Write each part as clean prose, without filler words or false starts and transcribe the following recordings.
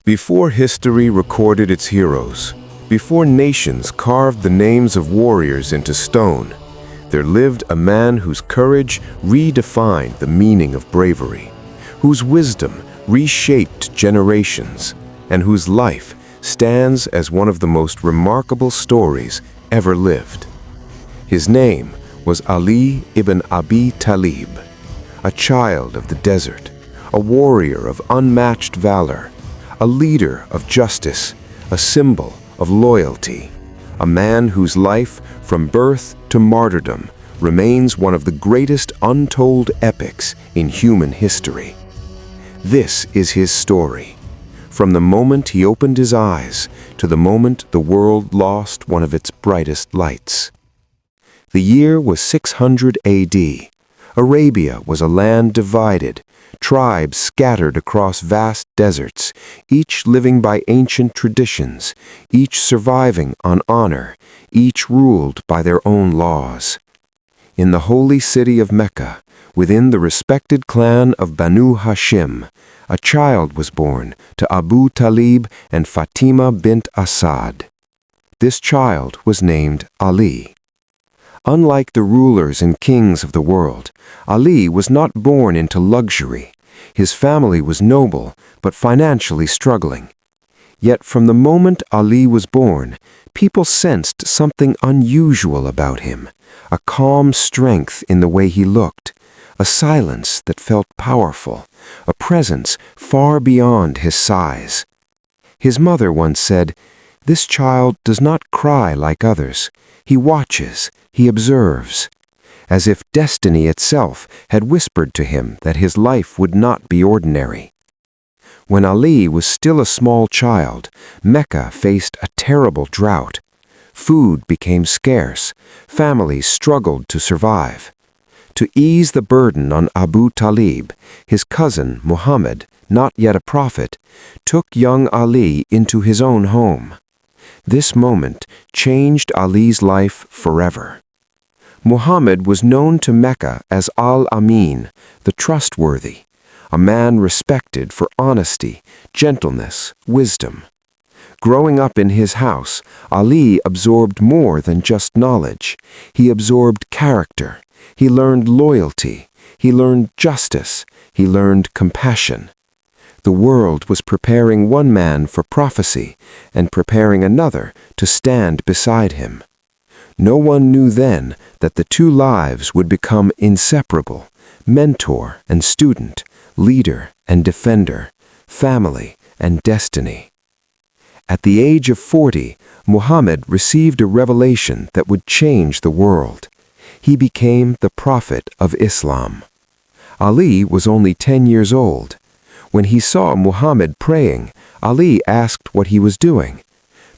Before history recorded its heroes, before nations carved the names of warriors into stone, there lived a man whose courage redefined the meaning of bravery, whose wisdom reshaped generations, and whose life stands as one of the most remarkable stories ever lived. His name was Ali Ibn Abi Talib, a child of the desert, a warrior of unmatched valor, a leader of justice, a symbol of loyalty, a man whose life, from birth to martyrdom, remains one of the greatest untold epics in human history. This is his story, from the moment he opened his eyes to the moment the world lost one of its brightest lights. The year was 600 AD. Arabia was a land divided, tribes scattered across vast deserts, each living by ancient traditions, each surviving on honor, each ruled by their own laws. In the holy city of Mecca, within the respected clan of Banu Hashim, a child was born to Abu Talib and Fatima bint Asad. This child was named Ali. Unlike the rulers and kings of the world, Ali was not born into luxury. His family was noble, but financially struggling. Yet from the moment Ali was born, people sensed something unusual about him, a calm strength in the way he looked, a silence that felt powerful, a presence far beyond his size. His mother once said, "This child does not cry like others. He watches, he observes," as if destiny itself had whispered to him that his life would not be ordinary. When Ali was still a small child, Mecca faced a terrible drought. Food became scarce, families struggled to survive. To ease the burden on Abu Talib, his cousin Muhammad, not yet a prophet, took young Ali into his own home. This moment changed Ali's life forever. Muhammad was known to Mecca as Al-Amin, the trustworthy, a man respected for honesty, gentleness, wisdom. Growing up in his house, Ali absorbed more than just knowledge. He absorbed character. He learned loyalty. He learned justice. He learned compassion. The world was preparing one man for prophecy and preparing another to stand beside him. No one knew then that the two lives would become inseparable, mentor and student, leader and defender, family and destiny. At the age of 40, Muhammad received a revelation that would change the world. He became the prophet of Islam. Ali was only 10 years old. When he saw Muhammad praying, Ali asked what he was doing.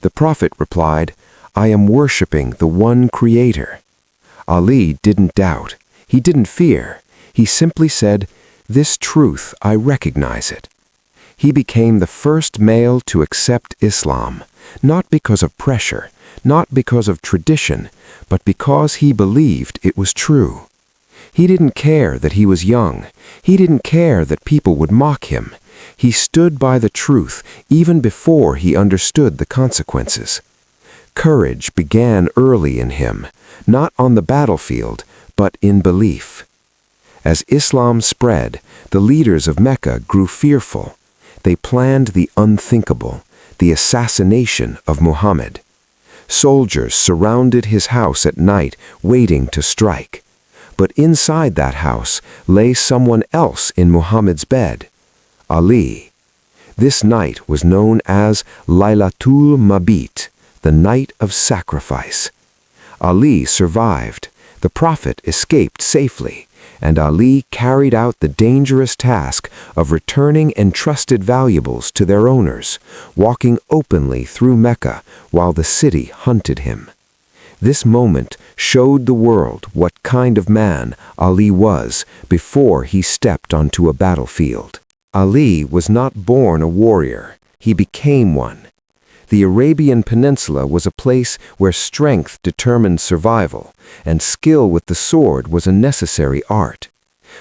The prophet replied, "I am worshiping the one Creator." Ali didn't doubt. He didn't fear. He simply said, "This truth, I recognize it." He became the first male to accept Islam, not because of pressure, not because of tradition, but because he believed it was true. He didn't care that he was young. He didn't care that people would mock him. He stood by the truth even before he understood the consequences. Courage began early in him, not on the battlefield, but in belief. As Islam spread, the leaders of Mecca grew fearful. They planned the unthinkable, the assassination of Muhammad. Soldiers surrounded his house at night, waiting to strike. But inside that house lay someone else in Muhammad's bed, Ali. This night was known as Laylatul Mabit, the night of sacrifice. Ali survived. The Prophet escaped safely, and Ali carried out the dangerous task of returning entrusted valuables to their owners, walking openly through Mecca while the city hunted him. This moment showed the world what kind of man Ali was before he stepped onto a battlefield. Ali was not born a warrior. He became one. The Arabian Peninsula was a place where strength determined survival, and skill with the sword was a necessary art.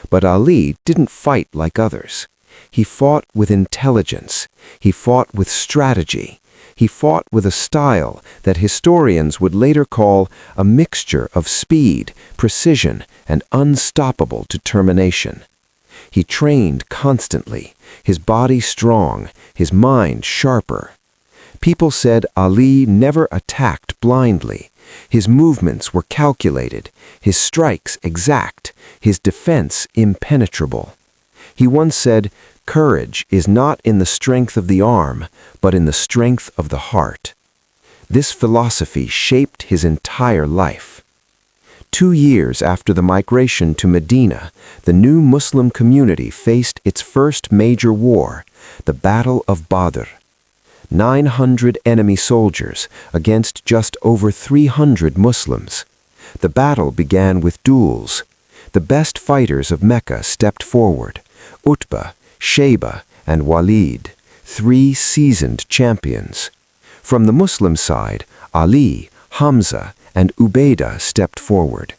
But Ali didn't fight like others. He fought with intelligence. He fought with strategy. He fought with a style that historians would later call a mixture of speed, precision, and unstoppable determination. He trained constantly, his body strong, his mind sharper. People said Ali never attacked blindly. His movements were calculated, his strikes exact, his defense impenetrable. He once said, "Courage is not in the strength of the arm, but in the strength of the heart." This philosophy shaped his entire life. 2 years after the migration to Medina, the new Muslim community faced its first major war, the Battle of Badr. 900 enemy soldiers against just over 300 Muslims. The battle began with duels. The best fighters of Mecca stepped forward: Utbah, Shayba, and Walid, 3 seasoned champions. From the Muslim side, Ali, Hamza, and Ubaidah stepped forward.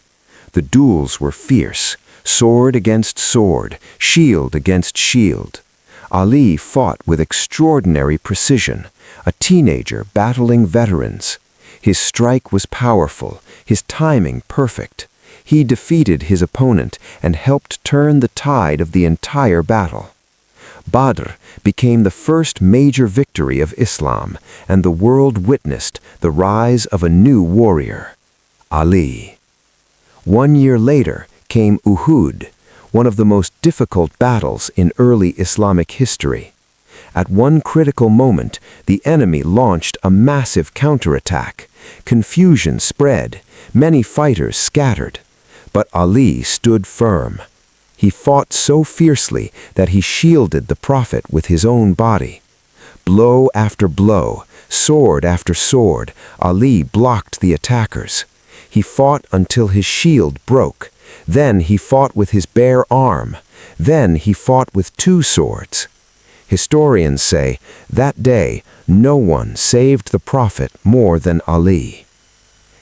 The duels were fierce, sword against sword, shield against shield. Ali fought with extraordinary precision, a teenager battling veterans. His strike was powerful, his timing perfect. He defeated his opponent and helped turn the tide of the entire battle. Badr became the first major victory of Islam, and the world witnessed the rise of a new warrior, Ali. 1 year later came Uhud, one of the most difficult battles in early Islamic history. At one critical moment, the enemy launched a massive counterattack. Confusion spread, many fighters scattered. But Ali stood firm. He fought so fiercely that he shielded the Prophet with his own body. Blow after blow, sword after sword, Ali blocked the attackers. He fought until his shield broke. Then he fought with his bare arm. Then he fought with 2 swords. Historians say that day no one saved the Prophet more than Ali.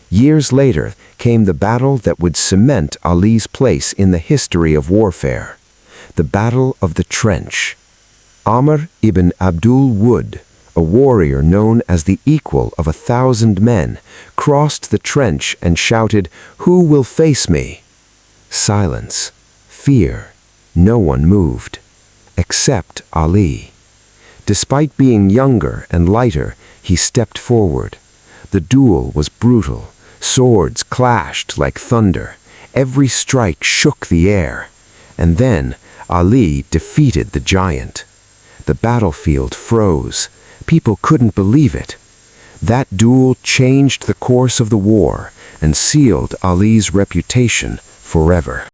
Years later came the battle that would cement Ali's place in the history of warfare, the Battle of the Trench. Amr ibn Abdul Wood, a warrior known as the equal of 1,000 men, crossed the trench and shouted, "Who will face me?" Silence, fear, no one moved, except Ali. Despite being younger and lighter, he stepped forward. The duel was brutal. Swords clashed like thunder. Every strike shook the air. And then Ali defeated the giant. The battlefield froze. People couldn't believe it. That duel changed the course of the war and sealed Ali's reputation forever.